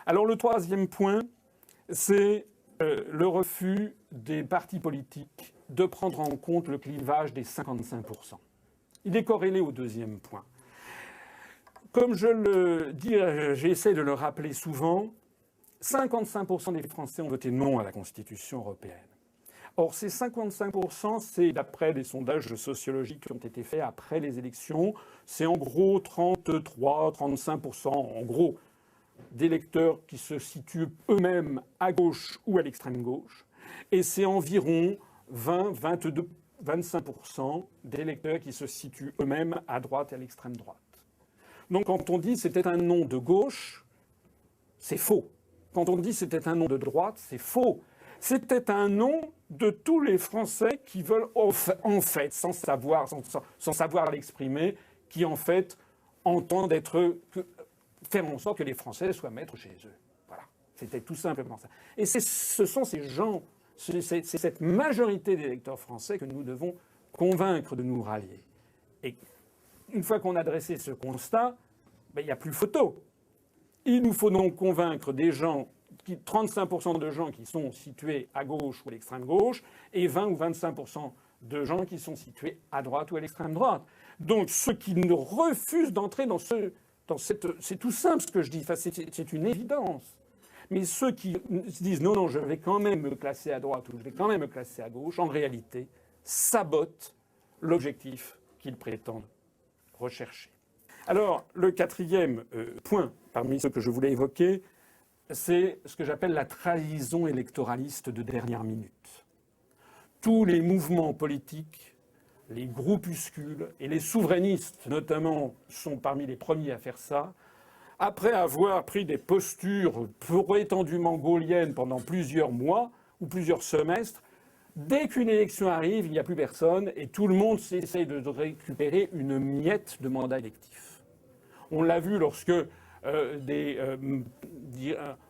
Alors le troisième point, c'est le refus des partis politiques de prendre en compte le clivage des 55%. Il est corrélé au deuxième point. Comme je le dis, j'essaie de le rappeler souvent, 55% des Français ont voté non à la Constitution européenne. Or, ces 55%, c'est d'après des sondages sociologiques qui ont été faits après les élections, c'est en gros 33-35%, en gros, d'électeurs qui se situent eux-mêmes à gauche ou à l'extrême gauche, et c'est environ 20-25% d'électeurs qui se situent eux-mêmes à droite et à l'extrême droite. Donc quand on dit c'était un non de gauche, c'est faux. Quand on dit c'était un non de droite, c'est faux. C'était un non de tous les Français qui veulent, en fait, sans savoir l'exprimer, qui en fait entendent faire en sorte que les Français soient maîtres chez eux. Voilà. C'était tout simplement ça. Et ce sont ces gens, c'est cette majorité d'électeurs français que nous devons convaincre de nous rallier. Et une fois qu'on a dressé ce constat, il n'y a plus photo. Il nous faut donc convaincre des gens, 35% de gens qui sont situés à gauche ou à l'extrême gauche, et 20 ou 25% de gens qui sont situés à droite ou à l'extrême droite. Donc ceux qui nous refusent d'entrer dans c'est tout simple ce que je dis, enfin, c'est une évidence. Mais ceux qui se disent non, je vais quand même me classer à droite ou je vais quand même me classer à gauche, en réalité, sabotent l'objectif qu'ils prétendent rechercher. Alors, le quatrième point parmi ceux que je voulais évoquer, c'est ce que j'appelle la trahison électoraliste de dernière minute. Tous les mouvements politiques, les groupuscules et les souverainistes, notamment, sont parmi les premiers à faire ça, après avoir pris des postures prétendument gaulliennes pendant plusieurs mois ou plusieurs semestres. Dès qu'une élection arrive, il n'y a plus personne et tout le monde essaye de récupérer une miette de mandat électif. On l'a vu lorsque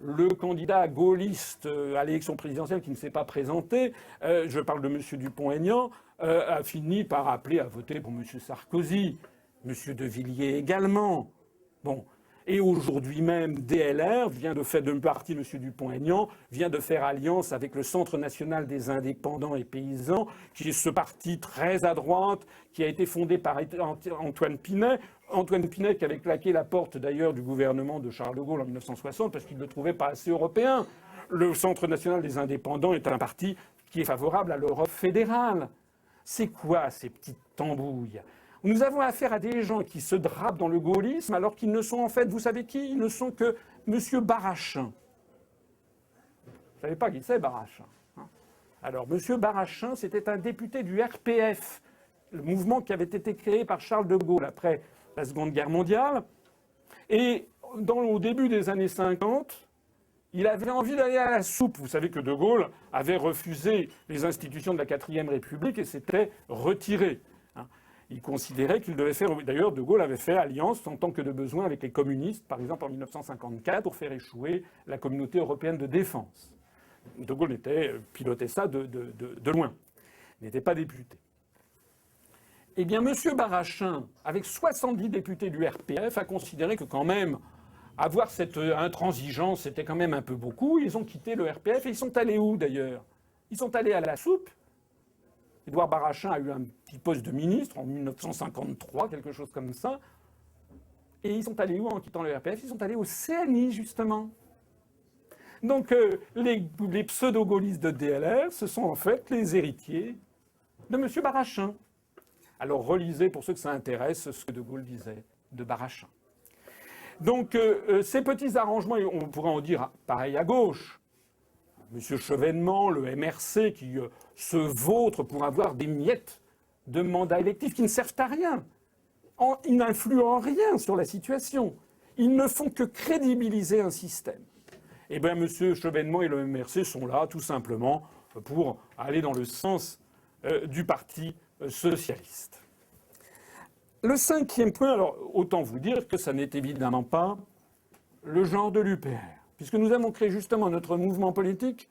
le candidat gaulliste à l'élection présidentielle qui ne s'est pas présenté, je parle de M. Dupont-Aignan, a fini par appeler à voter pour M. Sarkozy, M. De Villiers également. Bon. Et aujourd'hui même, DLR vient de faire d'une partie, M. Dupont-Aignan, vient de faire alliance avec le Centre national des indépendants et paysans, qui est ce parti très à droite, qui a été fondé par Antoine Pinay. Antoine Pinay qui avait claqué la porte d'ailleurs du gouvernement de Charles de Gaulle en 1960 parce qu'il ne le trouvait pas assez européen. Le Centre national des indépendants est un parti qui est favorable à l'Europe fédérale. C'est quoi ces petites tambouilles ? Nous avons affaire à des gens qui se drapent dans le gaullisme alors qu'ils ne sont en fait, vous savez qui ? Ils ne sont que M. Barachin. Vous ne savez pas qui c'est, Barachin, hein ? Alors, M. Barachin, c'était un député du RPF, le mouvement qui avait été créé par Charles de Gaulle après la Seconde Guerre mondiale. Et au début des années 50, il avait envie d'aller à la soupe. Vous savez que de Gaulle avait refusé les institutions de la 4e République et s'était retiré. Il considérait qu'il devait faire... D'ailleurs, de Gaulle avait fait alliance en tant que de besoin avec les communistes, par exemple en 1954, pour faire échouer la communauté européenne de défense. De Gaulle pilotait ça de loin. Il n'était pas député. Eh bien, M. Barachin, avec 70 députés du RPF, a considéré que quand même, avoir cette intransigeance, c'était quand même un peu beaucoup. Ils ont quitté le RPF et ils sont allés où, d'ailleurs ? Ils sont allés à la soupe. Édouard Barachin a eu un petit poste de ministre en 1953, quelque chose comme ça. Et ils sont allés où en quittant le RPF ? Ils sont allés au CNI, justement. Donc les pseudo-gaullistes de DLR, ce sont en fait les héritiers de M. Barachin. Alors relisez, pour ceux que ça intéresse, ce que de Gaulle disait de Barachin. Donc ces petits arrangements, on pourrait en dire pareil à gauche. M. Chevènement, le MRC, qui se vautre pour avoir des miettes de mandats électifs qui ne servent à rien. Ils n'influent en rien sur la situation. Ils ne font que crédibiliser un système. Eh bien, M. Chevènement et le MRC sont là, tout simplement, pour aller dans le sens du Parti socialiste. Le cinquième point, alors autant vous dire que ça n'est évidemment pas le genre de l'UPR. Puisque nous avons créé justement notre mouvement politique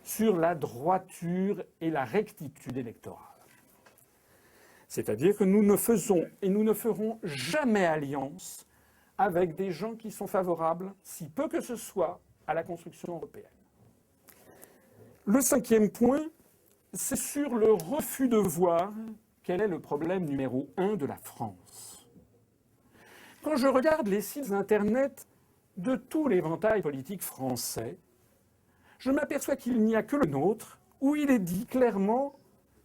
sur la droiture et la rectitude électorale. C'est-à-dire que nous ne faisons et nous ne ferons jamais alliance avec des gens qui sont favorables, si peu que ce soit, à la construction européenne. Le cinquième point, c'est sur le refus de voir quel est le problème numéro 1 de la France. Quand je regarde les sites internet de tout l'éventail politique français, je m'aperçois qu'il n'y a que le nôtre où il est dit clairement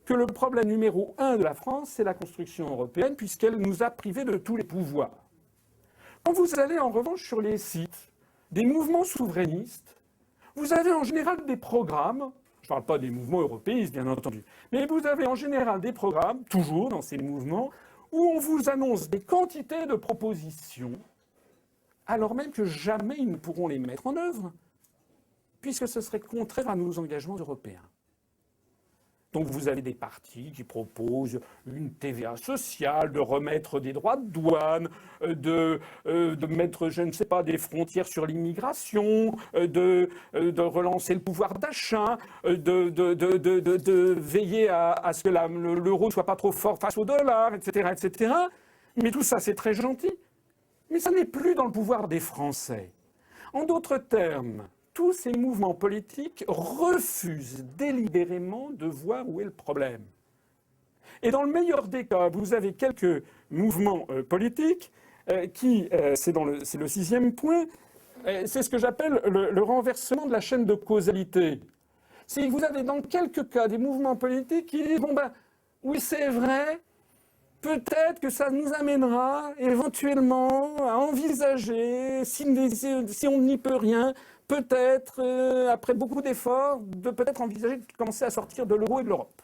que le problème numéro 1 de la France, c'est la construction européenne, puisqu'elle nous a privés de tous les pouvoirs. Quand vous allez en revanche sur les sites des mouvements souverainistes, vous avez en général des programmes, je ne parle pas des mouvements européistes bien entendu, mais vous avez en général des programmes, toujours dans ces mouvements, où on vous annonce des quantités de propositions, alors même que jamais ils ne pourront les mettre en œuvre, puisque ce serait contraire à nos engagements européens. Donc vous avez des partis qui proposent une TVA sociale, de remettre des droits de douane, de mettre, je ne sais pas, des frontières sur l'immigration, de relancer le pouvoir d'achat, de veiller à ce que l'euro ne soit pas trop fort face au dollar, etc., etc. Mais tout ça, c'est très gentil. Mais ça n'est plus dans le pouvoir des Français. En d'autres termes, tous ces mouvements politiques refusent délibérément de voir où est le problème. Et dans le meilleur des cas, vous avez quelques mouvements politiques qui, c'est le sixième point, c'est ce que j'appelle le renversement de la chaîne de causalité. C'est que vous avez dans quelques cas des mouvements politiques qui disent « bon ben, oui c'est vrai, peut-être que ça nous amènera éventuellement à envisager, si on n'y peut rien, peut-être, après beaucoup d'efforts, de peut-être envisager de commencer à sortir de l'euro et de l'Europe. »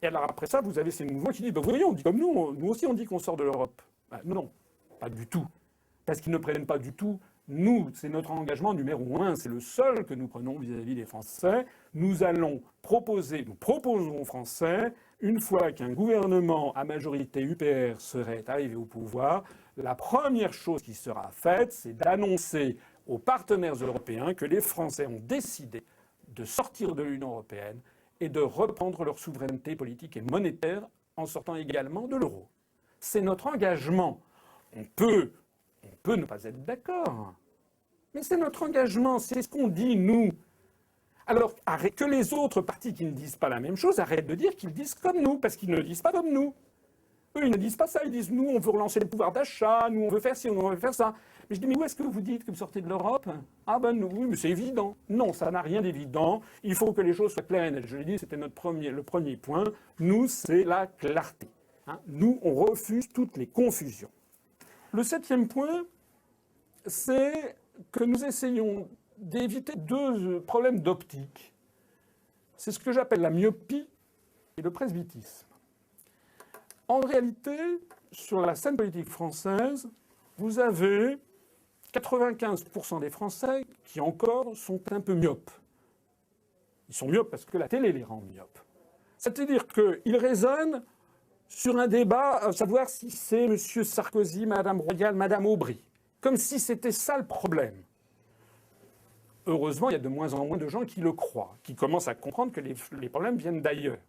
Et alors après ça, vous avez ces mouvements qui disent « vous voyez, on dit comme nous aussi on dit qu'on sort de l'Europe. » Non, pas du tout. Parce qu'ils ne prennent pas du tout. Nous, c'est notre engagement numéro 1, c'est le seul que nous prenons vis-à-vis des Français. Nous proposons aux Français, une fois qu'un gouvernement à majorité UPR serait arrivé au pouvoir, la première chose qui sera faite, c'est d'annoncer aux partenaires européens que les Français ont décidé de sortir de l'Union européenne et de reprendre leur souveraineté politique et monétaire en sortant également de l'euro. C'est notre engagement. On peut ne pas être d'accord, mais c'est notre engagement, c'est ce qu'on dit, nous. Alors, que les autres partis qui ne disent pas la même chose arrêtent de dire qu'ils disent comme nous, parce qu'ils ne disent pas comme nous. Eux, ils ne disent pas ça, ils disent nous, on veut relancer le pouvoir d'achat, nous, on veut faire ci, on veut faire ça. Mais je dis, mais où est-ce que vous dites que vous sortez de l'Europe? Ah ben oui, mais c'est évident. Non, ça n'a rien d'évident. Il faut que les choses soient claires et nettes. Je l'ai dit, c'était le premier point. Nous, c'est la clarté. Nous, on refuse toutes les confusions. Le septième point, c'est que nous essayons d'éviter deux problèmes d'optique. C'est ce que j'appelle la myopie et le presbytisme. En réalité, sur la scène politique française, vous avez 95% des Français qui encore sont un peu myopes. Ils sont myopes parce que la télé les rend myopes. C'est-à-dire qu'ils raisonnent sur un débat, à savoir si c'est M. Sarkozy, Mme Royal, Mme Aubry. Comme si c'était ça le problème. Heureusement, il y a de moins en moins de gens qui le croient, qui commencent à comprendre que les problèmes viennent d'ailleurs.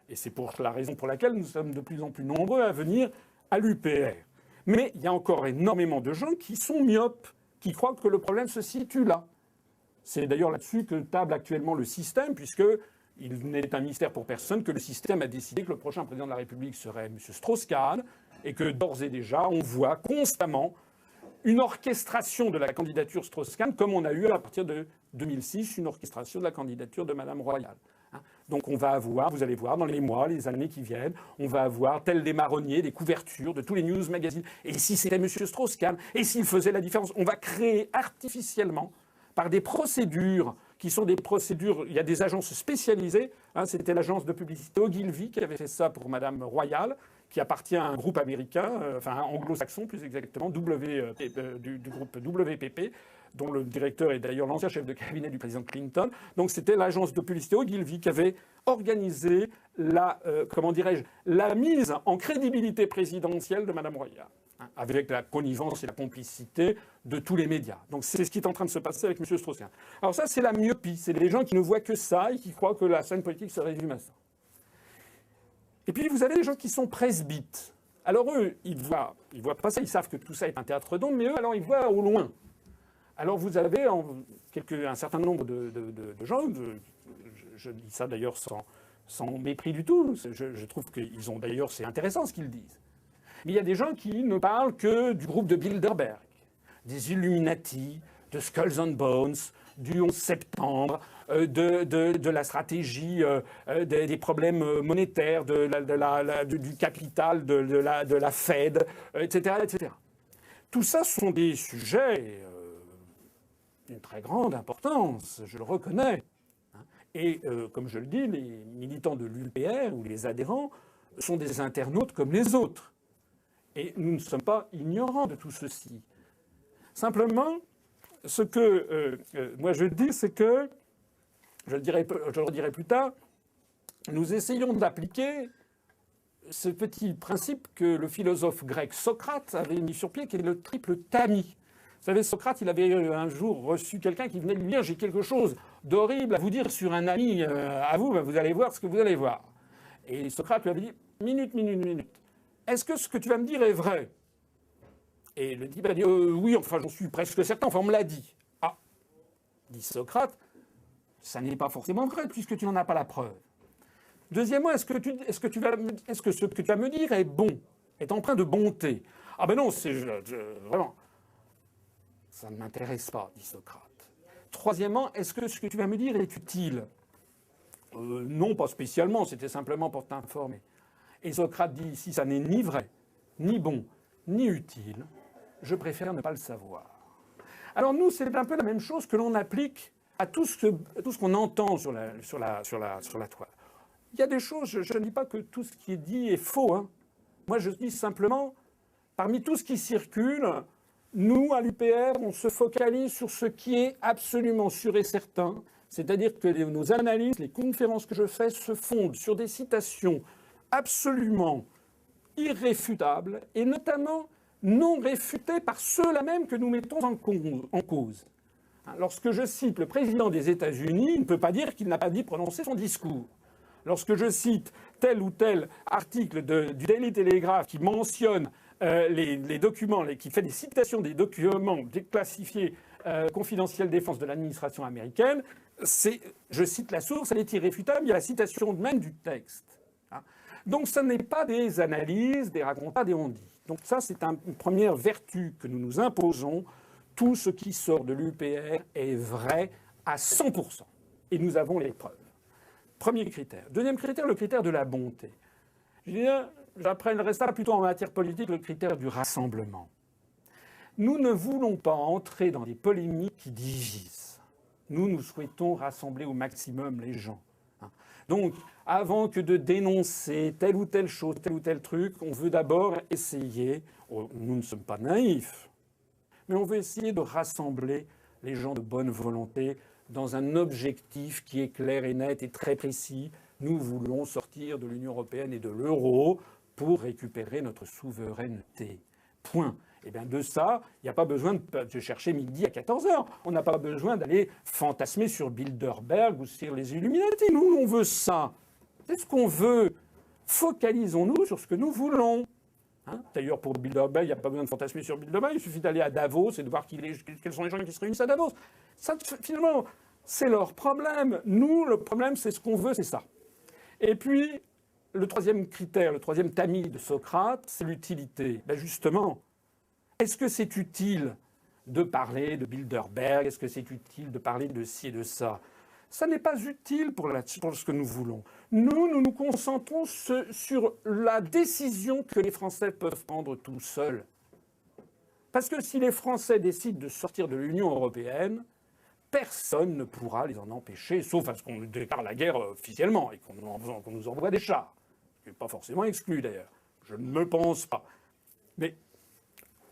Et c'est pour la raison pour laquelle nous sommes de plus en plus nombreux à venir à l'UPR. Mais il y a encore énormément de gens qui sont myopes, qui croient que le problème se situe là. C'est d'ailleurs là-dessus que table actuellement le système, puisqu'il n'est un mystère pour personne que le système a décidé que le prochain président de la République serait M. Strauss-Kahn, et que d'ores et déjà, on voit constamment une orchestration de la candidature Strauss-Kahn, comme on a eu à partir de 2006 une orchestration de la candidature de Mme Royal. Donc on va avoir, vous allez voir, dans les mois, les années qui viennent, on va avoir, tel des marronniers, des couvertures de tous les news magazines. Et si c'était M. Strauss-Kahn, et s'il faisait la différence, on va créer artificiellement, par des procédures qui sont des procédures, il y a des agences spécialisées, c'était l'agence de publicité Ogilvy qui avait fait ça pour Mme Royal, qui appartient à un groupe américain, enfin anglo-saxon plus exactement, du groupe WPP, dont le directeur est d'ailleurs l'ancien chef de cabinet du président Clinton. Donc c'était l'agence de publicité Ogilvy qui avait organisé la mise en crédibilité présidentielle de Mme Royal, avec la connivence et la complicité de tous les médias. Donc c'est ce qui est en train de se passer avec M. Strauss-Kahn. Alors ça, c'est la myopie. C'est les gens qui ne voient que ça et qui croient que la scène politique se résume à ça. Et puis vous avez les gens qui sont presbytes. Alors eux, ils voient pas ça, ils savent que tout ça est un théâtre d'ombre, mais eux, alors ils voient au loin. Alors vous avez un certain nombre de gens, je dis ça d'ailleurs sans mépris du tout, je trouve qu'ils ont d'ailleurs, c'est intéressant ce qu'ils disent. Mais il y a des gens qui ne parlent que du groupe de Bilderberg, des Illuminati, de Skulls and Bones, du 11 septembre, de la stratégie des problèmes monétaires, du capital, de la Fed, etc., etc. Tout ça sont des sujets d'une très grande importance, je le reconnais. Et comme je le dis, les militants de l'UPR ou les adhérents sont des internautes comme les autres. Et nous ne sommes pas ignorants de tout ceci. Simplement, ce que moi je dis, c'est que, je le dirai plus tard, nous essayons d'appliquer ce petit principe que le philosophe grec Socrate avait mis sur pied, qui est le triple tamis. Vous savez, Socrate, il avait un jour reçu quelqu'un qui venait lui dire « J'ai quelque chose d'horrible à vous dire sur un ami à vous, ben vous allez voir ce que vous allez voir. » Et Socrate lui avait dit « Minute. Est-ce que ce que tu vas me dire est vrai ?» Et le type a dit « Oui, enfin j'en suis presque certain, enfin on me l'a dit. » Ah, dit Socrate, ça n'est pas forcément vrai puisque tu n'en as pas la preuve. Deuxièmement, est-ce que ce que tu vas me dire est bon, est empreint de bonté? Ah ben non, c'est vraiment, ça ne m'intéresse pas, dit Socrate. Troisièmement, est-ce que ce que tu vas me dire est utile? Non, pas spécialement, c'était simplement pour t'informer. Et Socrate dit, si ça n'est ni vrai, ni bon, ni utile, je préfère ne pas le savoir. Alors nous, c'est un peu la même chose que l'on applique à tout ce qu'on entend sur la toile. Il y a des choses, je ne dis pas que tout ce qui est dit est faux. Hein. Moi, je dis simplement, parmi tout ce qui circule, nous, à l'UPR, on se focalise sur ce qui est absolument sûr et certain. C'est-à-dire que nos analyses, les conférences que je fais se fondent sur des citations absolument irréfutables et notamment non réfutées par ceux-là même que nous mettons en cause. Lorsque je cite le président des États-Unis, il ne peut pas dire qu'il n'a pas dit prononcer son discours. Lorsque je cite tel ou tel article du Daily Telegraph qui mentionne les documents, qui fait des citations des documents déclassifiés confidentiels défense de l'administration américaine, je cite la source, elle est irréfutable, il y a la citation même du texte. Donc ce n'est pas des analyses, des racontats, des on-dit. Donc ça, c'est une première vertu que nous nous imposons. Tout ce qui sort de l'UPR est vrai à 100%. Et nous avons les preuves. Premier critère. Deuxième critère, le critère de la bonté. J'apprendrai ça plutôt en matière politique, le critère du rassemblement. Nous ne voulons pas entrer dans des polémiques qui divisent. Nous souhaitons rassembler au maximum les gens. Donc, avant que de dénoncer telle ou telle chose, tel ou tel truc, on veut d'abord essayer, nous ne sommes pas naïfs, mais on veut essayer de rassembler les gens de bonne volonté dans un objectif qui est clair et net et très précis. Nous voulons sortir de l'Union européenne et de l'euro pour récupérer notre souveraineté. Point. Et bien de ça, il n'y a pas besoin de chercher midi à 14h. On n'a pas besoin d'aller fantasmer sur Bilderberg ou sur les Illuminati. Nous, on veut ça. C'est ce qu'on veut. Focalisons-nous sur ce que nous voulons. D'ailleurs, pour Bilderberg, il n'y a pas besoin de fantasmer sur Bilderberg. Il suffit d'aller à Davos et de voir quels sont les gens qui se réunissent à Davos. Ça, finalement, c'est leur problème. Nous, le problème, c'est ce qu'on veut, c'est ça. Et puis, le troisième critère, le troisième tamis de Socrate, c'est l'utilité. Ben justement, est-ce que c'est utile de parler de Bilderberg? Est-ce que c'est utile de parler de ci et de ça? Ça n'est pas utile pour ce que nous voulons. Nous nous concentrons sur la décision que les Français peuvent prendre tout seuls. Parce que si les Français décident de sortir de l'Union européenne, personne ne pourra les en empêcher, sauf à ce qu'on nous déclare la guerre officiellement et qu'on nous envoie des chars. Ce qui n'est pas forcément exclu d'ailleurs. Je ne me pense pas. Mais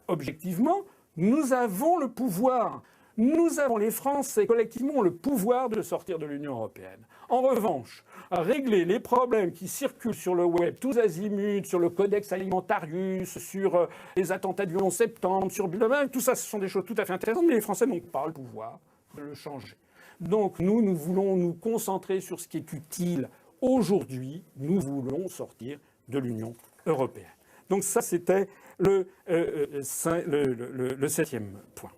objectivement, nous avons le pouvoir. Nous avons, les Français, collectivement, le pouvoir de sortir de l'Union européenne. En revanche, régler les problèmes qui circulent sur le web, tous azimuts, sur le Codex Alimentarius, sur les attentats du 11 septembre, sur Bilderberg, tout ça, ce sont des choses tout à fait intéressantes, mais les Français n'ont pas le pouvoir de le changer. Donc nous voulons nous concentrer sur ce qui est utile. Aujourd'hui, nous voulons sortir de l'Union européenne. Donc ça, c'était le 7e point.